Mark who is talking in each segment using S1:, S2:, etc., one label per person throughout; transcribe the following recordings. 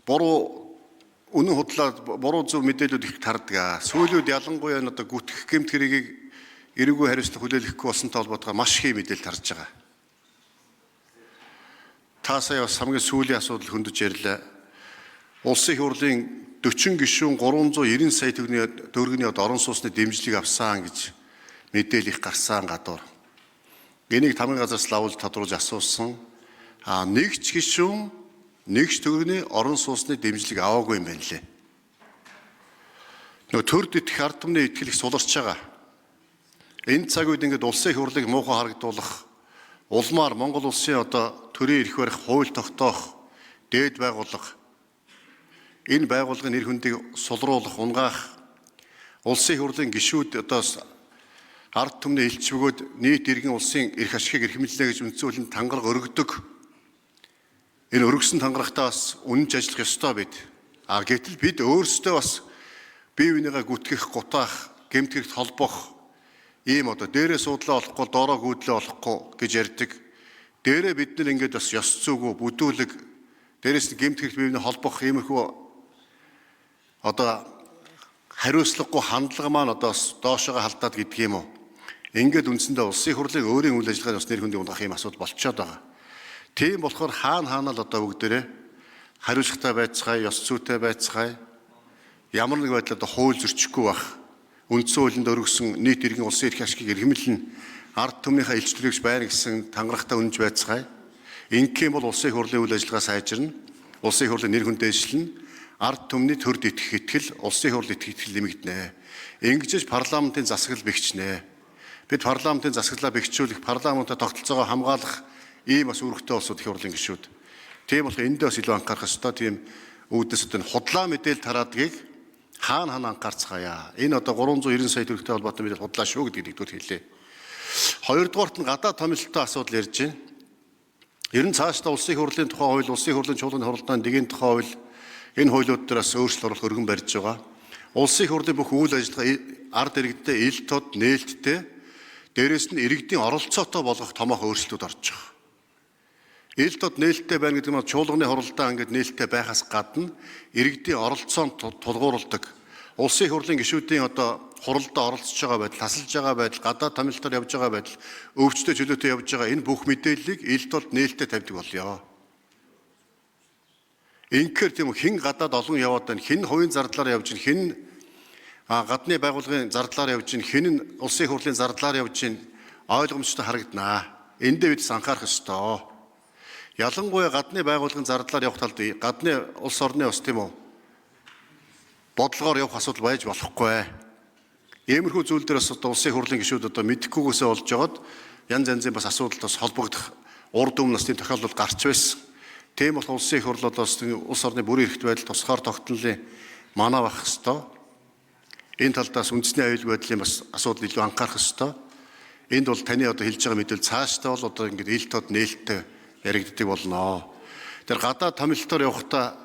S1: буруу үнэн худлаа буруу зөв мэдээлүүд их тардаг. Сүүлүүд ялангуяа энэ одоо гүтгэх гэмт хэргийг эрүүгүй хариуцлага хүлээлгэхгүй болсонтой холбоотойгоор маш их мэдээлэл тарж байгаа. Та сая бас хамгийн сүүлийн асуудал хөндөж ярьлаа. Улсын их хурлын 40 гишүүн 390 сая төгрөгийн орон сууцны дэмжлэг авсан гэж мэдээлэл их гарсан гадуур. Энийг тамгын газраас лавуулж тодруулж асуусан. Нэг ч гишүүн нэгч төгрөгийн орон сууцны дэмжлэг аваагүй юм байна лээ. Төр дэтгэх ард түмний итгэл их суларч байгаа. Энэ цаг үед ингээд улсын их хурлыг муухай харагдуулах, улмаар Монгол улсын одоо төрийн эрх барих, хууль тогтоох, дээд байгууллага, энэ байгууллагын нэр хүндийг сулруулах, унгаах, улсын их хурлын гишүүд одоо ард түмний элч бөгөөд нийт иргэн улсын эрх ашигыг эрхэмлэлээ гэж үндсэн хуулийн тангараг өргөдөг. Энэ өргөсөн тангарагтаа бас үнэнч ажиллах ёстой бид. Гэтэл бид өөрсдөө бас бие бинийгээ гүтгэх, гутаах, гэмт хэрэгт холбох ийм одоо дээрээ суудлаа олохгүй, доороо гүйдлээ олохгүй гэж ярьдаг. Дээрээ бид нар ингээд бас ёс зүйгүй, бүдүүлэг, дээрээс нь гэмт хэрэгт бие биенээ холбох иймэрхүү одоо хариуцлагагүй хандлага маань одоо доошоо халдаад гэдэг юм уу. Ингээд үндсэндээ улсын их хурлыг өөрийн үйл ажиллагааны бас нэр хүндийг унгах юм асуудал болчиход байгаа. Тийм болохоор хаана л одоо бүгдээрээ хариуцлагатай байцгаая, ёс зүйтэй байцгаая. Ямар нэг байдлаар одоо хууль зөрчихгүй байх. Үндсэн хуулинд өргөсөн нийт иргэн улсын эрх ашигыг эрхэмлэн ард түмнийхээ элч төлөвч байна гэсэн тангарагтай үнэнч байцгаая. Ингэх юм бол улсын их хурлын үйл ажиллагаа сайжирна. Улсын их хурлын нэр хүнд дэвшлэн ард түмний төрд итгэх итгэл, улсын их хурлын итгэх нэмэгдэнэ. Ингэж парламентын засаглал бэхжнэ. Бид парламентын засаглалаа бэхжүүлэх, парламентаа тогтолцоогоо хамгаалах ийм бас үүрэгтэй улсууд их хурлын гишүүд. Тийм болохоор эндээ бас илүү анхаарах ёстой. Тийм үүднээс одоо худлаа мэдээлэл тараадгийг хаана анхаарцгаая. Энэ одоо 390 сая төгрөгтэй холбоотой мэдээлэл худлаа шүү гэдгийг нэгдүгээр хэлээ. Хоёрдугаарт нь гадаад томилолттой асуудал ярьж байна. Ер нь цаашдаа улсын их хурлын тухай хууль, улсын их хурлын чуулганы хуралдааны дэгийн тухай хууль энэ хуулиуд дээр бас өөрчлөлт оруулах өргөн барьж байгаа. Улсын их хурлын бүх үйл ажиллагаа ард иргэдтэй, ил тод нээлттэй, дээрээс нь иргэдийн оролцоотой болгох томоохон өөрчлөлтүүд орж байгаа. Ил тод нээлттэй байна гэдэг нь чуулганы хуралдаа ингээд нээлттэй байхаас гадна иргэдийн оролцоонд тулгуурладаг. Улсын их хурлын гишүүдийн одоо хуралдаа оролцож байгаа байдал, тасалж байгаа байдал, гадаад томилолтоор явж байгаа байдал, өвчтөй чөлөөтэй явж байгаа энэ бүх мэдээллийг ил тод нээлттэй тавьдаг болёо. Инхээр тийм хэн гадаад олон яваад байна, хэн хувийн зардлаар явж байна, хэн гадны байгууллагын зардлаар явж байна, хэн нь улсын их хурлын зардлаар явж байна, ойлгомжтой харагданаа. Эндээ бид анхаарах ёстой. Ялангуяа гадны байгууллагын зардлаар явах талд гадны улс орны бас тийм үү бодлогоор явах асуудал байж болохгүй. Иймэрхүү зүйл дээр бас одоо улсын их хурлын гишүүд одоо мэдэхгүйгээсээ болж байгаад янз янзын бас асуудалтаас холбогдох урд өмнө насны тохиолдол гарч байсан. Тийм бол улсын их хурлууд бас улс орны бүрийн эрхт байдал тусгаар тогтнолын манаа байх ёстой. Энэ талдаас үндэсний аюулгүй байдлын бас асуудал илүү анхаарах ёстой. Энд бол таны одоо хэлж байгаа мэдээлэл цаашдаа бол одоо ингээд ил тод нээлттэй яригддаг болно. Тэр гадаад томилолтоор явахдаа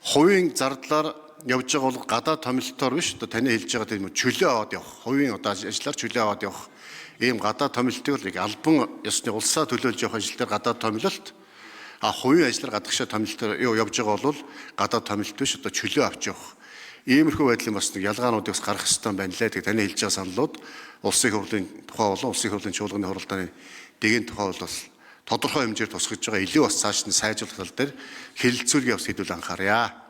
S1: хувийн зардлаар явж байгаа бол гадаад томилолтоор биш одоо таны хэлж байгаа тийм чөлөө аваад явах, хувийн одоо ажиллаар чөлөө аваад явах ийм гадаад томилолтыг бол албан ёсны улсаа төлөөлж явах ажил дээр гадаад томилолт, хувийн ажиллаар гадагшаа томилолтоор явж байгаа бол гадаад томилолт биш одоо чөлөө авч явах. Иймэрхүү байдлын бас нэг ялгаануудыг бас гарах хэрэгтэй байна лээ. Тэг таны хэлж байгаа саналууд улсын их хурлын тухай болон улсын их хурлын чуулганы хуралдааны дэгийн тухай бол бас тодорхой хэмжээр тусгаж байгаа илүү бас цааш нь сайжруулах тал дээр хэлэлцүүлгээ бас хэдүүл анхаарья.